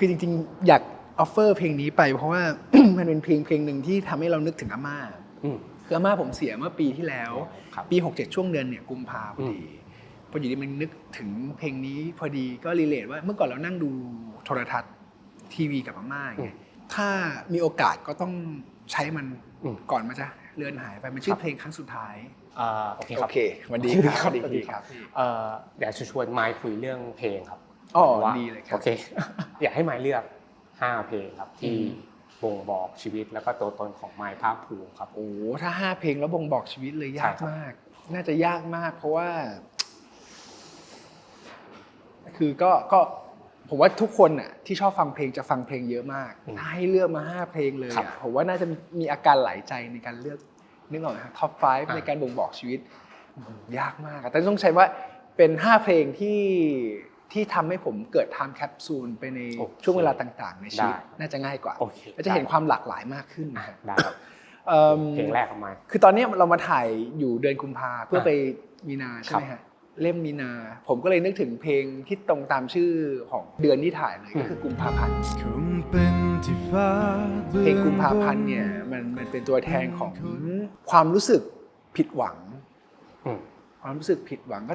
คือจริงๆอยากออฟเฟอร์เพลงนี้ไปเพราะว่า มันเป็นเพลงหนึ่งที่ทำให้เรานึกถึงอาม่าคืออาม่าผมเสียเมื่อปีที่แล้วปี67ช่วงเดือนเนี่ยกุมภาพอดีพออยู่ดีมันนึกถึงเพลงนี้พอดีก็รีเลทว่าเมื่อก่อนเรานั่งดูโทรทัศน์ทีวีกับอาม่าไงถ้ามีโอกาสก็ต้องใช้มันก่อนมันจะเลือนหายไปมันชื่อเพลงครั้งสุดท้ายโอเคครับวันดีครับวันดีครับอยากจะชวนไมค์คุยเรื่องเพลงครับดีเลยครับโอเค อยากให้ไมค์เลือก5เพลงครับที่บ่งบอกชีวิตแล้วก็ตัวตนของไมค์ภาคภูมิครับโอ้ถ้า5เพลงแล้วบ่งบอกชีวิตเลยยากมากน่าจะยากมากเพราะว่าคือก็ผมว่าทุกคนน่ะที่ชอบฟังเพลงจะฟังเพลงเยอะมากถ้าให้เลือกมา5เพลงเลยอ่ะผมว่าน่าจะมีอาการหลายใจในการเลือกนึกออกไหมครับท็อป5ในการบ่งบอกชีวิตยากมากแต่ต้องใช้ว่าเป็น5เพลงที่ทำให้ผมเกิดไทม์แคปซูลไปในช่วงเวลาต่างๆในชีวิตน่าจะง่ายกว่าและจะเห็นความหลากหลายมากขึ้นได้ครับเพลงแรกออกมาคือตอนนี้เรามาถ่ายอยู่เดือนกุมภาเพื่อไปมีนาใช่ไหมฮะเล่มมีนาผมก็เลยนึกถึงเพลงที่ตรงตามชื่อของเดือนที่ถ่ายเลยก็คือกุมภาพันธ์เพลงกุมภาพันธ์เนี่ยมันเป็นตัวแทนของความรู้สึกผิดหวังความรู้สึกผิดหวังก็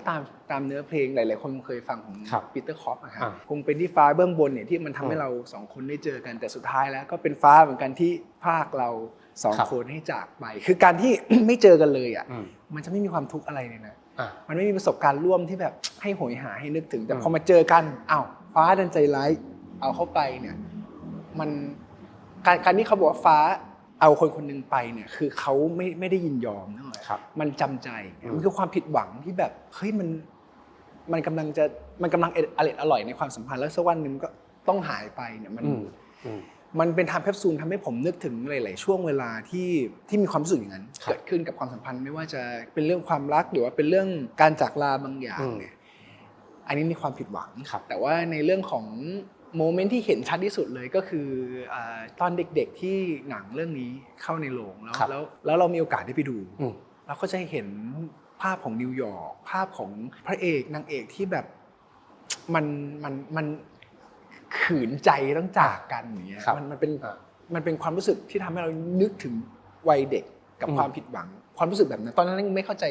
ตามเนื้อเพลงหลายๆคนเคยฟังของปีเตอร์คอปนะครับคงเป็นที่ฟ้าเบื้องบนเนี่ยที่มันทำให้เรา2คนได้เจอกันแต่สุดท้ายแล้วก็เป็นฟ้าเหมือนกันที่พากเรา2คนให้จากไปคือการที่ ไม่เจอกันเลยอ่ะมันจะไม่มีความทุกข์อะไรเลยนะมันไม่มีประสบการณ์ร่วมที่แบบให้โหยหาให้นึกถึงแต่พอมาเจอกันอ้าวฟ้าดันใจร้ายเอาเข้าไปเนี่ยมันการที่เขาบอกว่าฟ้าเอาคนคนนึงไปเนี่ยคือเขาไม่ได้ยินยอมนะมันจำใจมันคือความผิดหวังที่แบบเฮ้ยมันกำลังอร่อยในความสัมพันธ์แล้วสักวันนึงก็ต้องหายไปเนี่ยมันเป็นไทม์แคปซูลทำให้ผมนึกถึงหลายๆช่วงเวลาที่มีความรู้สึกอย่างนั้นเกิดขึ้นกับความสัมพันธ์ไม่ว่าจะเป็นเรื่องความรักหรือว่าเป็นเรื่องการจากลาบางอย่างเนี่ยอันนี้มีความผิดหวังแต่ว่าในเรื่องของโมเมนต์ที่เห็นชัดที่สุดเลยก็คือตอนเด็กๆที่หนังเรื่องนี้เข้าในโรงแล้วเรามีโอกาสได้ไปดูเราก็จะเห็นภาพของนิวยอร์กภาพของพระเอกนางเอกที่แบบมันขืนใจต้องจากกันอย่างเงี้ยมันเป็นความรู้สึกที่ทำให้เรานึกถึงวัยเด็กกับความผิดหวังความรู้สึกแบบนั้นตอนนั้นไม่เข้าใจ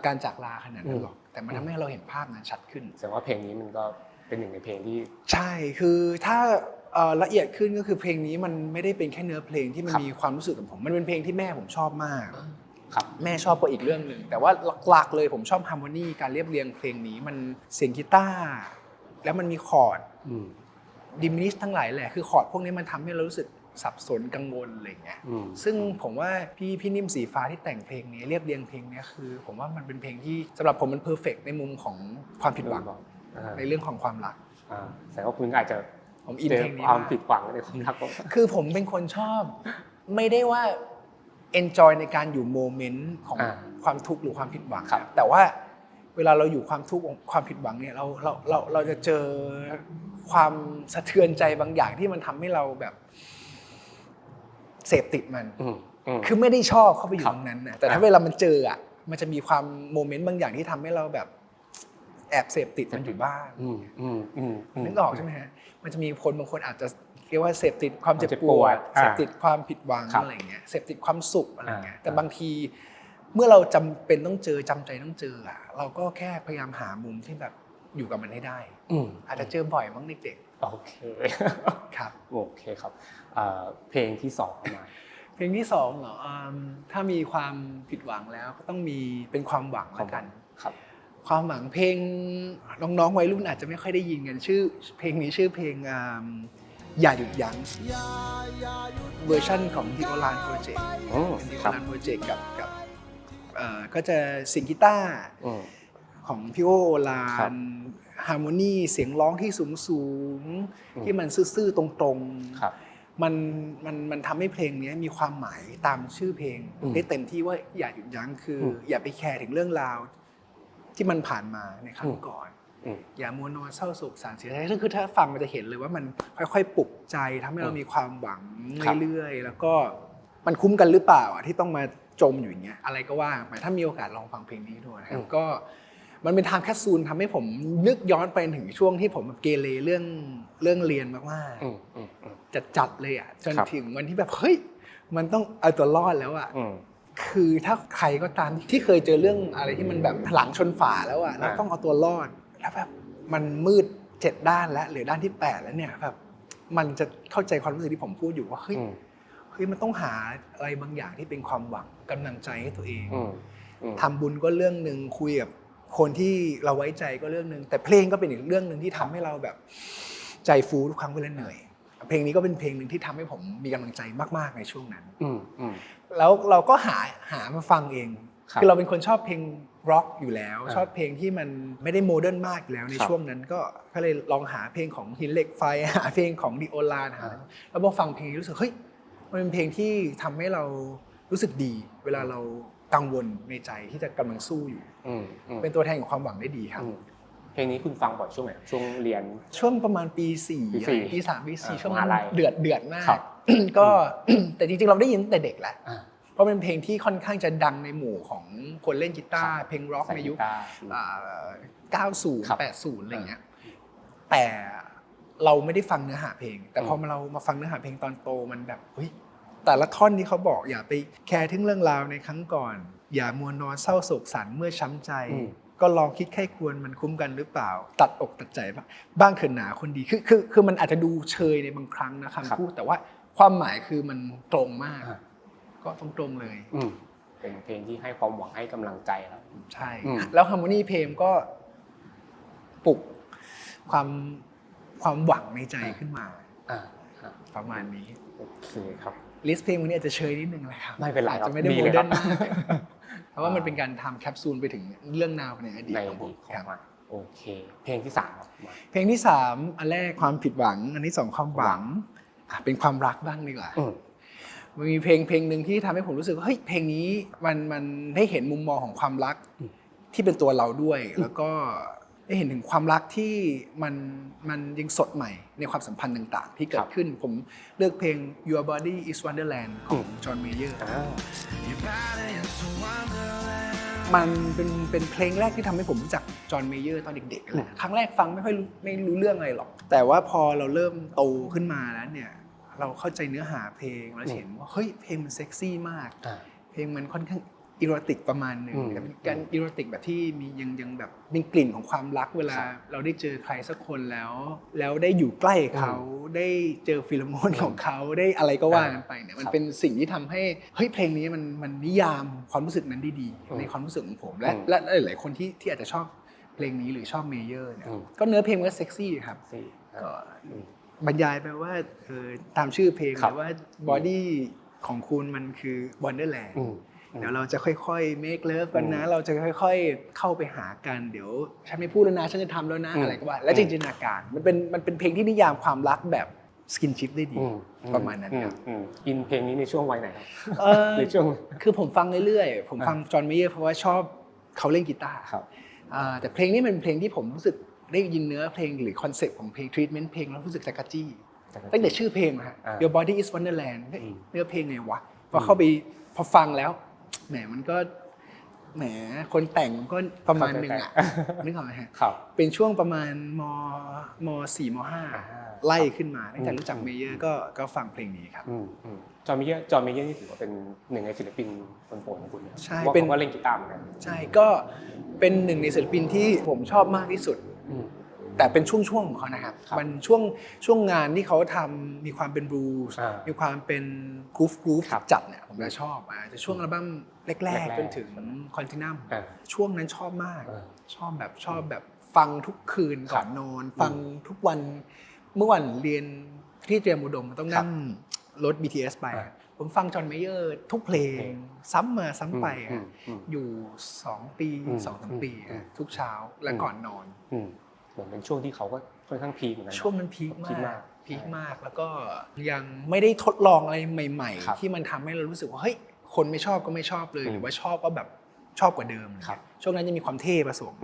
การจากลาขนาดนั้นหรอกแต่มันทำให้เราเห็นภาพนั้นชัดขึ้นแสดงว่าเพลงนี้มันก็เป็นหนึ่งในเพลงที่ใช่คือถ้าละเอียดขึ้นก็คือเพลงนี้มันไม่ได้เป็นแค่เนื้อเพลงที่มันมีความรู้สึกกับผมมันเป็นเพลงที่แม่ผมชอบมากแม่ชอบก็อีกเรื่องนึงแต่ว่าหลักๆเลยผมชอบฮาร์โมนีการเรียบเรียงเพลงนี้มันเสียงกีตาร์แล้วมันมีคอร์ดดิมินิชทั้งหลายแหละคือคอร์ดพวกนี้มันทำให้เรารู้สึกสับสนกังวลอะไรเงี้ยซึ่งผมว่าพี่นิ่มสีฟ้าที่แต่งเพลงนี้เรียบเรียงเพลงนี้คือผมว่ามันเป็นเพลงที่สำหรับผมมันเพอร์เฟกต์ในมุมของความผิดหวังในเรื่องของความรักแต่ว่าคุณอาจจะผมอินเพลงนี้ความผิดหวังในความรักคือผมเป็นคนชอบไม่ได้ว่า enjoy ในการอยู่โมเมนต์ของความทุกข์หรือความผิดหวังแต่ว่าเวลาเราอยู่ความทุกข์ความผิดหวังเนี่ยเราจะเจอความสะเทือนใจบางอย่างที่มันทำให้เราแบบเสพติดมันคือไม่ได้ชอบเข้าไปอยู่ตรงนั้นนะแต่ถ้าเวลามันเจออ่ะมันจะมีความโมเมนต์บางอย่างที่ทำให้เราแบบแอบเสพติดมันอยู่บ้างนึกออกใช่ไหมฮะมันจะมีคนบางคนอาจจะเรียกว่าเสพติดความเจ็บปวดเสพติดความผิดหวังอะไรเงี้ยเสพติดความสุขอะไรเงี้ยแต่บางทีเมื่อเราจำเป็นต้องเจอจำใจต้องเจออ่ะเราก็แค่พยายามหามุมที่แบบอยู่กับมันให้ได้อาจจะเจอบ่อยมั้งเด็กๆโอเคครับโอเคครับเพลงที่2มาเพลงที่2เหรอถ้ามีความผิดหวังแล้วก็ต้องมีเป็นความหวังแล้วกันครับความหวังเพลงน้องๆวัยรุ่นอาจจะไม่ค่อยได้ยินกันชื่อเพลงนี้ชื่อเพลงอย่าหยุดยั้งเวอร์ชั่นของดิโอลานโปรเจกต์เป็นดิโอลานโปรเจกต์กับก็จะเสียงกีตาร์ของพี่โอลานฮาร์โมนีเสียงร้องที่สูงที่มันซื่อๆตรงๆมันทำให้เพลงนี้มีความหมายตามชื่อเพลงได้เต็มที่ว่าอย่าหยุดยั้งคืออย่าไปแคร์ถึงเรื่องราวที่มันผ่านมาในครั้งก่อนอย่ามัวนอนเศร้าโศกเสียใจคือถ้าฟังมันจะเห็นเลยว่ามันค่อยๆปลุกใจทำให้เรามีความหวังเรื่อยๆแล้วก็มันคุ้มกันหรือเปล่าที่ต้องมาจมอยู่อย่างเงี้ยอะไรก็ว่าไปถ้ามีโอกาสลองฟังเพลงนี้ดูนะครับก็ มันเป็นไทม์แคปซูลทำให้ผมนึกย้อนไปถึงช่วงที่ผมเกเรเรื่องเรียนมากๆจัดเลยอ่ะจนถึงวันที่แบบเฮ้ยมันต้องเอาตัวรอดแล้วอ่ะคือถ้าใครก็ตามที่เคยเจอเรื่องอะไรที่มันแบบหลังชนฝาแล้วอ่ะแล้วต้องเอาตัวรอดแล้วแบบมันมืด7 ด้านแล้วเหลือด้านที่8แล้วเนี่ยแบบมันจะเข้าใจความรู้สึกที่ผมพูดอยู่ว่าเฮ้ยมันต้องหาอะไรบางอย่างที่เป็นความหวังกำลังใจให้ตัวเองทำบุญก็เรื่องนึงคุยกับคนที่เราไว้ใจก็เรื่องนึงแต่เพลงก็เป็นอีกเรื่องนึงที่ทำให้เราแบบใจฟูทุกครั้งเวลาเหนื่อยเพลงนี้ก็เป็นเพลงนึงที่ทำให้ผมมีกำลังใจมากๆในช่วงนั้นแล้วเราก็หามาฟังเองคือเราเป็นคนชอบเพลงร็อกอยู่แล้วชอบเพลงที่มันไม่ได้โมเดิร์นมากอยู่แล้วในช่วงนั้นก็เลยลองหาเพลงของหินเหล็กไฟหาเพลงของดิโอลานหาแล้วพอฟังเพลงนี้รู้สึกเฮ้ยมันเป็นเพลงที่ทำให้เรารู้สึกดีเวลาเรากังวลในใจที่จะกำลังสู้อยู่เป็นตัวแทนของความหวังได้ดีครับเพลงนี้คุณฟังบ่อยช่วงไหนช่วงเรียนช่วงประมาณปี4ปี3ปี4ช่วงเดือดมากก็ แต่จริงๆเราได้ยินตั้งแต่เด็กแหละเพราะเป็นเพลงที่ค่อนข้างจะดังในหมู่ของคนเล่นกีตาร์เพลงร็อกในยุค90 80อะไรอย่างเงี้ยแต่เราไม่ได้ฟังเนื้อหาเพลงแต่พอเรามาฟังเนื้อหาเพลงตอนโตมันแบบเฮ้ยแต่ละท่อนที่เขาบอกอย่าไปแคร์ถึงเรื่องราวในครั้งก่อนอย่ามัวนอนเศร้าโศกสันเมื่อช้ำใจก็ลองคิดไข้ควรมันคุ้มกันหรือเปล่าตัดอกตัดใจบ้างเถิดหนาคนดีคือมันอาจจะดูเชยในบางครั้งนะคำพูดแต่ว่าความหมายคือมันตรงมากก็ตรงๆเลยเป็นเพลงที่ให้ความหวังให้กำลังใจแล้วใช่แล้วฮาร์โมนีเพลงก็ปลุกความหวังในใจขึ้นมาประมาณนี้โอเคครับลิสต์เพลงวันนี้อาจจะเชยนิดนึงเลยครับไม่เป็นไรจะไม่ได้โมเดิร์นมากเพราะว่ามันเป็นการทำแคปซูลไปถึงเรื่องราวในอดีตของผมครับโอเคเพลงที่3ครับเพลงที่3อันแรกความผิดหวังอันที่2ความหวังเป็นความรักบ้างดีกว่ามันมีเพลงนึงที่ทำให้ผมรู้สึกว่าเฮ้ยเพลงนี้มันได้เห็นมุมมองของความรักที่เป็นตัวเราด้วยแล้วก็ได้เห็นถึงความรักที่มันยังสดใหม่ในความสัมพันธ์ต่างๆที่เกิดขึ้นผมเลือกเพลง Your Body is Wonderland ของจอห์นเมเยอร์มันเป็นเพลงแรกที่ทำให้ผมรู้จักจอห์นเมเยอร์ตอนเด็กๆแหละครั้งแรกฟังไม่รู้เรื่องอะไรหรอกแต่ว่าพอเราเริ่มโตขึ้นมาแล้วเนี่ยเราเข้าใจเนื้อหาเพลงเราเห็นว่าเฮ้ยเพลงมันเซ็กซี่มากเพลงมันค่อนข้างอีโรติกประมาณนึงแต่เป็นการอีโรติกแบบที่มียังแบบมีกลิ่นของความรักเวลาเราได้เจอใครสักคนแล้วได้อยู่ใกล้เขาได้เจอฟีโรโมนของเขาได้อะไรก็ว่ากันไปเนี่ยมันเป็นสิ่งที่ทำให้เฮ้ยเพลงนี้มันนิยามความรู้สึกนั้นได้ดีในความรู้สึกของผมและหลายคนที่อาจจะชอบเพลงนี้หรือชอบเมเยอร์เนี่ยก็เนื้อเพลงก็เซ็กซี่ครับก็บรรยายไปว่าตามชื่อเพลงเลยว่าบอดี้ของคุณมันคือ Wonderland เดี๋ยวเราจะค่อยๆ make love กันนะเราจะค่อยๆเข้าไปหากันเดี๋ยวฉันไม่พูดแล้วนะฉันจะทำแล้วนะอะไรก็ว่าและจินตนาการมันเป็นเพลงที่นิยามความรักแบบสกินชิปได้ดีประมาณนั้นครับอินเพลงนี้ในช่วงวัยไหนครับในช่วงคือผมฟังเรื่อยๆผมฟังจอห์นเมเยอร์เพราะว่าชอบเขาเล่นกีตาร์แต่เพลงนี้เป็นเพลงที่ผมรู้สึกได้ยินเนื้อเพลงหรือคอนเซ็ปต์ของเพลงทรีทเมนต์เพลงแล้วรู้สึกจักรจี้ตั้งแต่ชื่อเพลงนะฮะ Your Body is Wonderland เนื้อเพลงไงวะพอเข้าไปพอฟังแล้วแหมมันก็แหมคนแต่งมันก็ประมาณนึงอ่ะนึกออกไหมฮะเป็นช่วงประมาณม.4 ม.5 ไล่ขึ้นมาตั้งแต่รู้จักเมเยอร์ก็ฟังเพลงนี้ครับจอห์นเมเยอร์นี่ถือว่าเป็นหนึ่งในศิลปินคนโปรดของคุณใช่เป็นว่าเล่นกีตาร์เหมือนกันใช่ก็เป็นหนึ่งในศิลปินที่ผมชอบมากที่สุดแต่เป็นช่วงๆของเขานะครับมันช่วงงานที่เขาทำมีความเป็นบลูส์มีความเป็นกรูฟจัดเนี่ยผมจะชอบแต่ช่วงอัลบั้มแรกๆจนถึงคอนตินัมช่วงนั้นชอบมากชอบแบบฟังทุกคืนก่อนนอนฟังทุกวันเมื่อวันเรียนที่เตรียมอุดมต้องนั่งรถ BTS ไปผมฟังจอห์นเมเยอร์ทุกเพลงซ้ำมาซ้ำไปอยู่2 ปี 2-3 ปีทุกเช้าและก่อนนอนเหมือนเป็นช่วงที่เขาก็ค่อนข้างพีคเหมือนกันช่วงนั้นพีคมากแล้วก็ยังไม่ได้ทดลองอะไรใหม่ๆที่มันทำให้เรารู้สึกว่าเฮ้ยคนไม่ชอบก็ไม่ชอบเลยหรือว่าชอบก็แบบชอบกว่าเดิมช่วงนั้นจะมีความเท่ผสม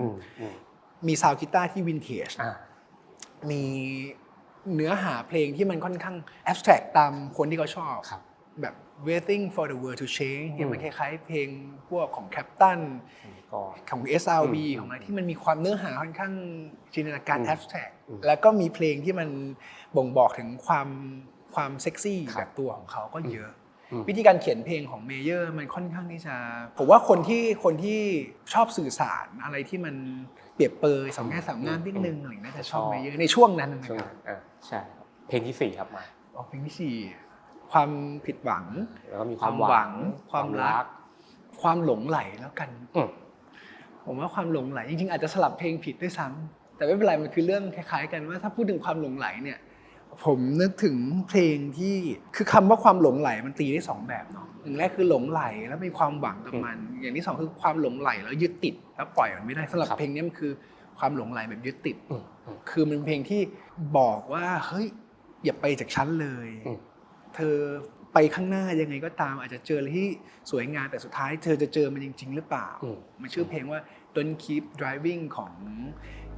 มีซาวด์กีตาร์ที่วินเทจมีเนื้อหาเพลงที่มันค่อนข้างแอบสแตรกตามคนที่เขาชอบ แบบ waiting for the world to change เนี่ยมันคล้ายๆเพลงพวกของ Captain ของ SRV ของอะไรที่มันมีความเนื้อหาค่อนข้างจินตนาการ abstract แล้วก็มีเพลงที่มันบ่งบอกถึงความเซ็กซี่แบบตัวของเขาก็เยอะวิธีการเขียนเพลงของเมเยอร์มันค่อนข้างที่จะผมว่าคนที่ชอบสื่อสารอะไรที่มันเปรียบเปยสองแง่สามงามนิดนึงอะไรน่าจะชอบเมเยอร์ในช่วงนั้นนะครับใช่เพลงที่4ครับมาเพลงที่4ความผิดหวังแล้วก็มีความหวังความรักความหลงไหลแล้วกันผมว่าความหลงไหลจริงๆอาจจะสลับเพลงผิดด้วยซ้ำแต่ไม่เป็นไรมันคือเรื่องคล้ายๆกันว่าถ้าพูดถึงความหลงไหลเนี่ยผมนึกถึงเพลงที่คือคำว่าความหลงไหลมันตีได้2แบบเนาะอย่างแรกคือหลงไหลแล้วมีความหวังกับมันอย่างที่2คือความหลงไหลแล้วยึดติดแล้วปล่อยมันไม่ได้สำหรับเพลงนี้มันคือความหลงไหลแบบยึดติดคือมันเป็นเพลงที่บอกว่าเฮ้ยอย่าไปจากฉันเลยเธอไปข้างหน้ายังไงก็ตามอาจจะเจออะไรที่สวยงามแต่สุดท้ายเธอจะเจอมันจริงๆหรือเปล่ามันชื่อเพลงว่า Don't Keep Driving ของ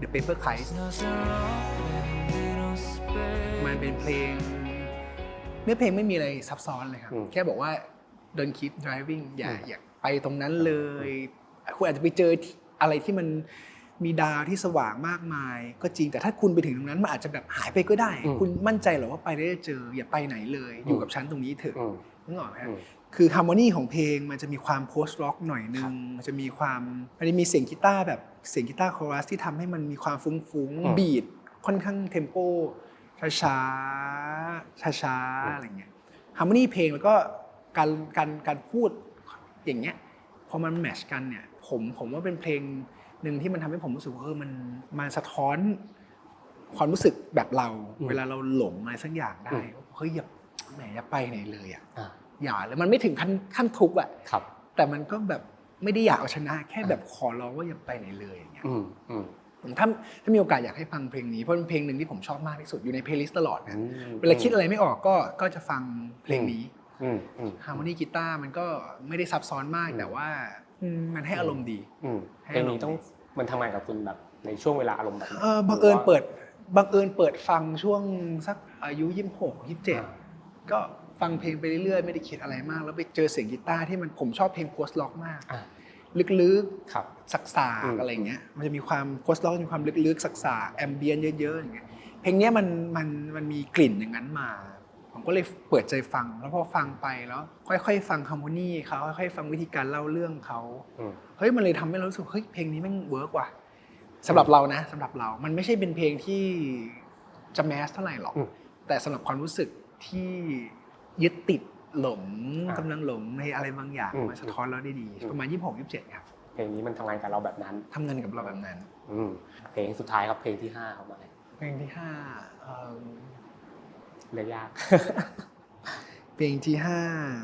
The Paper Kites มันเป็นเพลงเนื้อเพลงไม่มีอะไรซับซ้อนเลยครับแค่บอกว่า Don't keep driving อย่าไปตรงนั้นเลยคุณอาจจะไปเจออะไรที่มันมีดาวที่สว่างมากมายก็จริงแต่ถ้าคุณไปถึงตรงนั้นมันอาจจะแบบหายไปก็ได้คุณมั่นใจหรอว่าไปได้เจออย่าไปไหนเลยอยู่กับฉันตรงนี้เถอะนึกออกไหมคือฮาร์โมนีของเพลงมันจะมีความโพสต์ร็อกหน่อยนึงมันจะมีมีเสียงกีตาร์แบบเสียงกีตาร์คอรัสที่ทำให้มันมีความฟุ้งๆบีทค่อนข้างเทมโปช้าอะไรเงี้ยฮาร์โมนีเพลงแล้วก็การพูดอย่างเงี้ยพอมันแมทช์กันเนี่ยผมว่าเป็นเพลงหนึ่งที่มันทำให้ผมรู้สึกว่ามันสะท้อนความรู้สึกแบบเราเวลาเราหลงอะไรสักอย่างได้เฮ้ยอย่าไปไหนเลยอ่ะอย่าเลยมันไม่ถึงขั้นทุบอ่ะแต่มันก็แบบไม่ได้อยากเอาชนะแค่แบบขอร้องว่าอย่าไปไหนเลยอย่างเงี้ยถ้ามีโอกาสอยากให้ฟังเพลงนี้เพราะเป็นเพลงหนึ่งที่ผมชอบมากที่สุดอยู่ในเพลย์ลิสต์ตลอดนะเวลาคิดอะไรไม่ออกก็จะฟังเพลงนี้ฮาร์โมนีกีตาร์มันก็ไม่ได้ซับซ้อนมากแต่ว่ามันให้อารมณ์ดีเพลงนี้ต้องมันทำงานกับคุณแบบในช่วงเวลาอารมณ์แบบบังเอิญเปิดฟังช่วงสักอายุ26-27ก็ฟังเพลงไปเรื่อยๆไม่ได้คิดอะไรมากแล้วไปเจอเสียงกีตาร์ที่ผมชอบเพลงโพสต์ล็อกมากลึกๆสักๆอะไรเงี้ยมันจะมีความโพสต์ล็อกมีความลึกๆสักๆแอมเบียนเยอะๆอย่างเงี้ยเพลงนี้มันมีกลิ่นอย่างนั้นมาผมก็เลยเปิดใจฟังแล้วพอฟังไปแล้วค่อยๆฟังฮาร์โมนีเขาค่อยๆฟังวิธีการเล่าเรื่องเขาเฮ้ยมันเลยทำให้เรารู้สึกเฮ้ยเพลงนี้แม่งเวิร์กว่ะสำหรับเรานะสำหรับเรามันไม่ใช่เป็นเพลงที่จะแมสเท่าไหร่หรอกแต่สำหรับความรู้สึกที่ยึดติดหลงกำลังหลงในอะไรบางอย่างมาสะท้อนเราได้ดีประมาณ26-27ครับเพลงนี้มันทำงานกับเราแบบนั้นทำงานกับเราแบบนั้นเพลงสุดท้ายครับเพลงที่5ครับมาเพลงที่5เลือกยากเพลงที่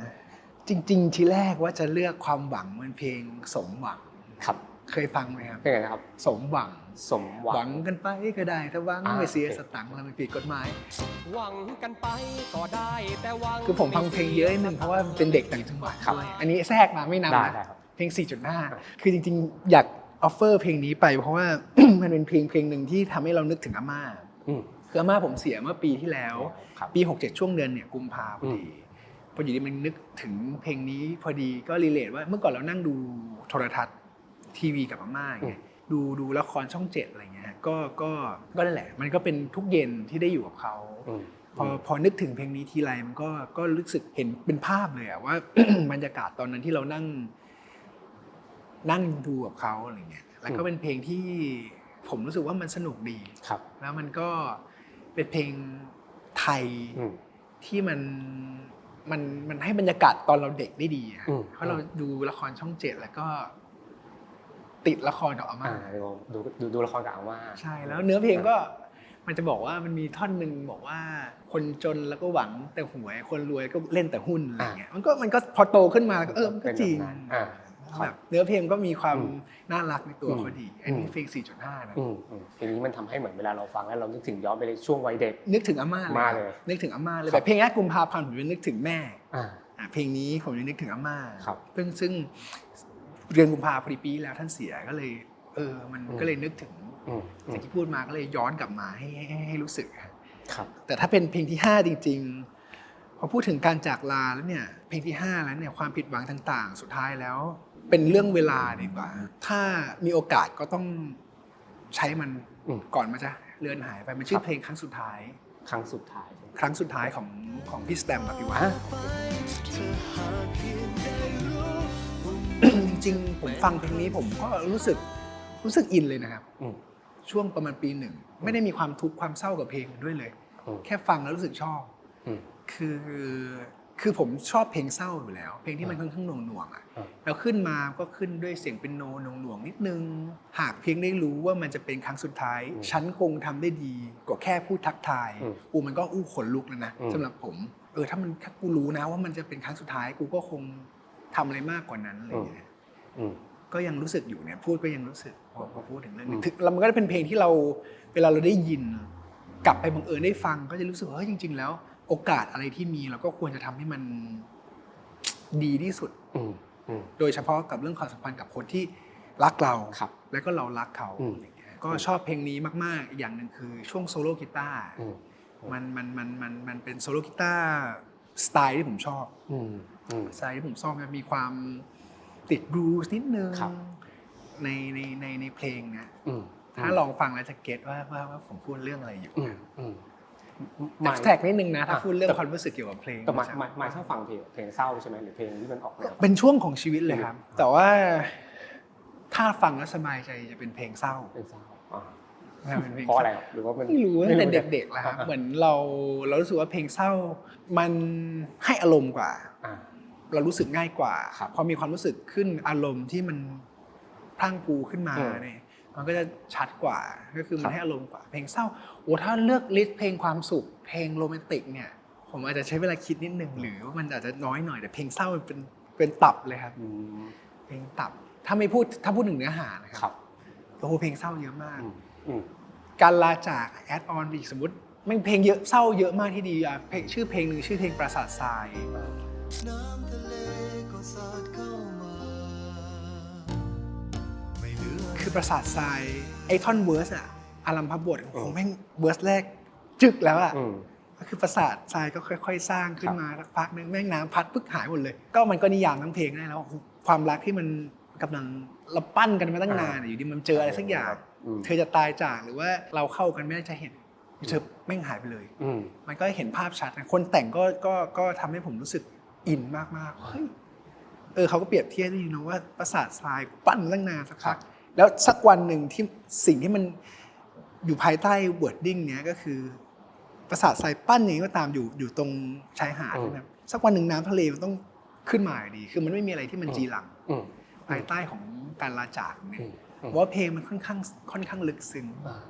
5จริงๆทีแรกว่าจะเลือกความหวังมันเพลงสมหวังครับเคยฟังไหมครับเพลงอะไรครับสมหวังหวังกันไปก็ได้ถ้าหวังไม่เสียสตังค์แล้วมันผิดกฎหมายหวังกันไปก็ได้แต่หวังคือผมฟังเพลงเยอะนิดนึงเพราะว่าเป็นเด็กต่างจังหวัดด้วยอันนี้แทรกมาไม่นำนะเพลง 4.5 คือจริงๆอยากออฟเฟอร์เพลงนี้ไปเพราะว่า มันเป็นเพลงหนึ่งที่ทำให้เรานึกถึงอาม่าคืออาม่าผมเสียเมื่อปีที่แล้วปี67ช่วงเดือนเนี่ยกุมภาพันธ์พอดีพออยู่ดีมันนึกถึงเพลงนี้พอดีก็รีเลทว่าเมื่อก่อนเรานั่งดูโทรทัศน์ทีวีกับอาม่าไงดูละครช่อง7อะไรเงี้ยก็นั่นแหละมันก็เป็นทุกเย็นที่ได้อยู่กับเขาพอนึกถึงเพลงนี้ทีไรมันก็รู้สึกเห็นเป็นภาพเลยอะว่า บรรยากาศตอนนั้นที่เรานั่งดูกับเขาอะไรเงี้ยแล้วก็เป็นเพลงที่ผมรู้สึกว่ามันสนุกดีแล้วมันก็เป็นเพลงไทยที่มันให้บรรยากาศตอนเราเด็กได้ดีเพราะเราดูละครช่อง7แล้วก็ติดละครกับอาม่าดูละครกับอาม่าใช่แล้วเนื้อเพลงก็มันจะบอกว่ามันมีท่อนนึงบอกว่าคนจนแล้วก็หวังแต่หวยคนรวยก็เล่นแต่หุ้นอะไรเงี้ยมันก็พอโตขึ้นมาก็มันก็จริงแบบเนื้อเพลงก็มีความน่ารักในตัวเขาดีอันนี้เพลง 4.5 นะเพลงนี้มันทำให้เหมือนเวลาเราฟังแล้วเรานึกถึงย้อนไปในช่วงวัยเด็กนึกถึงอาม่าเลยนึกถึงอาม่าเลยแบบเพลงแรกกุมภาพันธ์ผมจะนึกถึงแม่เพลงนี้ผมจะนึกถึงอาม่าซึ่งเดือนกุมภาพันธ์พอดีปีแล้วท่านเสียก็เลยมันก็เลยนึกถึงสิ่งที่พูดมาก็เลยย้อนกลับมาให้รู้สึกแต่ถ้าเป็นเพลงที่5จริง พอพูดถึงการจากลาแล้วเนี่ยเพลงที่5แล้วเนี่ยความผิดหวังต่างๆสุดท้ายแล้วเป็นเรื่องเวลาดีกว่าถ้ามีโอกาสก็ต้องใช้มันก่อนมันจะเลือนหายไปมันชื่อเพลงครั้งสุดท้ายครั้งสุดท้ายของพี่สแตมป์พี่วัฒน์จริงๆผมฟังเพลงนี้ผมก็รู้สึกอินเลยนะครับช่วงประมาณปี1ไม่ได้มีความทุกข์ความเศร้ากับเพลงด้วยเลยแค่ฟังแล้วรู้สึกชอบคือผมชอบเพลงเศร้าอยู่แล้วเพลงที่มันค่อนข้างหน่วงๆอ่ะแล้วขึ้นมาก็ขึ้นด้วยเสียงเปียโนหน่วงๆนิดนึงหากเพียงได้รู้ว่ามันจะเป็นครั้งสุดท้ายฉันคงทำได้ดีกว่าแค่พูดทักทายมันก็ขนลุกแล้วนะสำหรับผมถ้ากูรู้นะว่ามันจะเป็นครั้งสุดท้ายกูก็คงทำอะไรมากกว่านั้นอะไรอย่างเงี้ยก็ยังรู้สึกอยู่เนี่ยพูดก็ยังรู้สึกพอพูดถึงเรื่องนี้แล้วมันก็เป็นเพลงที่เราเวลาเราได้ยินกลับไปบังเอิญได้ฟังก็จะรู้สึกว่าจริงๆแล้วโอกาสอะไรที่มีเราก็ควรจะทำให้มันดีที่สุดโดยเฉพาะกับเรื่องความสัมพันธ์กับคนที่รักเราแล้วก็เรารักเขาก็ชอบเพลงนี้มากๆอีกอย่างหนึ่งคือช่วงโซโล่กีตาร์มันเป็นโซโล่กีตาร์สไตล์ที่ผมชอบสไตล์ที่ผมชอบมีความติดบลูส์นิดนึงในเพลงนะถ้าลองฟังแล้วจะเก็ตว่าผมพูดเรื่องอะไรอยู่แท็กนิดนึงนะถ้าพูดเรื่องความรู้สึกเกี่ยวกับเพลงแต่มาชอบฟังเพลงเศร้าใช่ไหมหรือเพลงที่มันออกเป็นช่วงของชีวิตเลยครับแต่ว่าถ้าฟังแล้วสบายใจจะเป็นเพลงเศร้าเพราะอะไรหรือว่ามันไม่รู้ตั้งแต่เด็กๆแล้วครับเหมือนเรารู้สึกว่าเพลงเศร้ามันให้อารมณ์กว่าเรารู้สึกง่ายกว่าพอมีความรู้สึกขึ้นอารมณ์ที่มันพรั่งพรูขึ้นมาเนี่ยมันก็จะชัดกว่าก็คือมันให้อารมณ์กว่าเพลงเศร้าถ้าเลือกลิสต์เพลงความสุขเพลงโรแมนติกเนี่ยผมอาจจะใช้เวลาคิดนิดนึงหรือว่ามันอาจจะน้อยหน่อยแต่เพลงเศร้ามันเป็นตับเลยครับเพลงตับถ้าพูดถึงเนื้อหานะครับเพลงเศร้าเยอะมากการลาจากแอดออนอีกสมมติมันเพลงเยอะเศร้าเยอะมากที่ดีชื่อเพลงหนึ่งชื่อเพลงปราสาททรายคือปราสาททรายไอท่อนเวิร์สอะอารัมพบทของแม่งเวิร์สแรกจึกแล้วอะก็คือปราสาททรายก็ค่อยๆสร้างขึ้นมาสักพักนึงแม่งน้ำพัดปึ๊กหายหมดเลยก็มันก็นิยามทั้งเพลงได้แล้วความรักที่มันกำลังเราปั้นกันมาตั้งนานอยู่ดีมันเจออะไรสักอย่างเธอจะตายจากหรือว่าเราเข้ากันไม่ได้จะเห็นเธอแม่งหายไปเลยมันก็เห็นภาพชัดนะคนแต่งก็ทำให้ผมรู้สึกอินมากๆเฮ้ยเขาก็เปรียบเทียบได้ดีนะว่าปราสาททรายปั้นตั้งนานสักพักแล้วสักวันหนึ่งที่สิ่งที่มันอยู่ภายใต้ wording เนี้ยก็คือปราสาททรายปั้นอย่างนี้ก็ตามอยู่ตรงชายหาดนะครับสักวันหนึ่งน้ำทะเลมันต้องขึ้นมาดีคือมันไม่มีอะไรที่มันจีรังภายใต้ของการลาจากเนี่ยว่าเพลงมันค่อนข้างลึกซึ้ง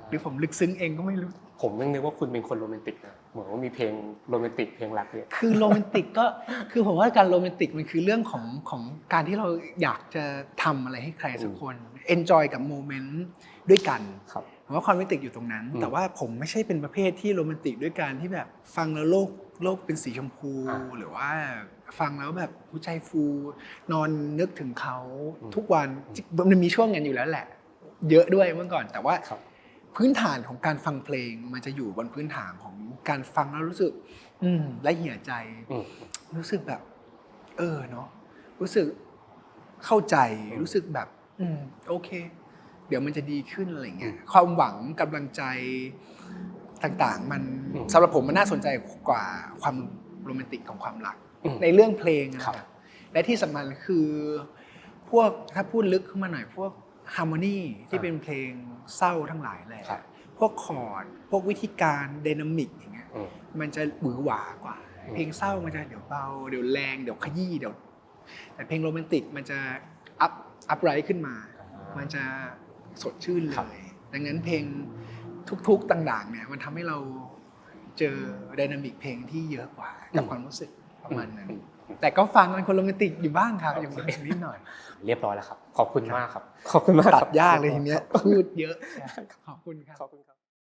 หรือผมลึกซึ้งเองก็ไม่รู้ผมยังนึกว่าคุณเป็นคนโรแมนติกนะเหมือนว่ามีเพลงโรแมนติกเพลงรักเลยคือโรแมนติกก็คือผมว่าการโรแมนติกมันคือเรื่องของการที่เราอยากจะทำอะไรให้ใครสักคนเอนจอยกับโมเมนต์ด้วยกันผมว่าความโรแมนติกอยู่ตรงนั้นแต่ว่าผมไม่ใช่เป็นประเภทที่โรแมนติกด้วยการที่แบบฟังแล้วโลกเป็นสีชมพูหรือว่าฟังแล้วแบบหัวใจฟูนอนนึกถึงเขาทุกวันมันมีช่วงนั้นอยู่แล้วแหละเยอะด้วยเมื่อก่อนแต่ว่าพื้นฐานของการฟังเพลงมันจะอยู่บนพื้นฐานของการฟังแล้วรู้สึกละเหี่ยใจรู้สึกแบบเนาะรู้สึกเข้าใจรู้สึกแบบโอเคเดี๋ยวมันจะดีขึ้นอะไรเงี้ยความหวังกำลังใจต่างๆมันสำหรับผมมันน่าสนใจกว่าความโรแมนติกของความรักในเรื่องเพลงนะครับและที่สำคัญคือพวกถ้าพูดลึกขึ้นมาหน่อยพวกฮาร์โมนีที่เป็นเพลงเศร้าทั้งหลายแหละพวกคอร์ดพวกวิธีการไดนามิกอย่างเงี้ยมันจะหวือหวากว่าเพลงเศร้ามันจะเดี๋ยวเบาเดี๋ยวแรงเดี๋ยวขยี้เดี๋ยวแต่เพลงโรแมนติกมันจะอัพไรท์ขึ้นมามันจะสดชื่นเลยดังนั้นเพลงทุกๆต่างๆเนี่ยมันทำให้เราเจอไดนามิกเพลงที่เยอะกว่ากับความรู้สึกประมาณนั้นแต่ก็ฟังเป็นคนโรแมนติกอยู่บ้างครับอย่างนิดหน่อยเรียบร้อยแล้วครับขอบคุณมากครับขอบคุณมากตัดยากเลยทีเนี้ยพูดเยอะขอบคุณครับ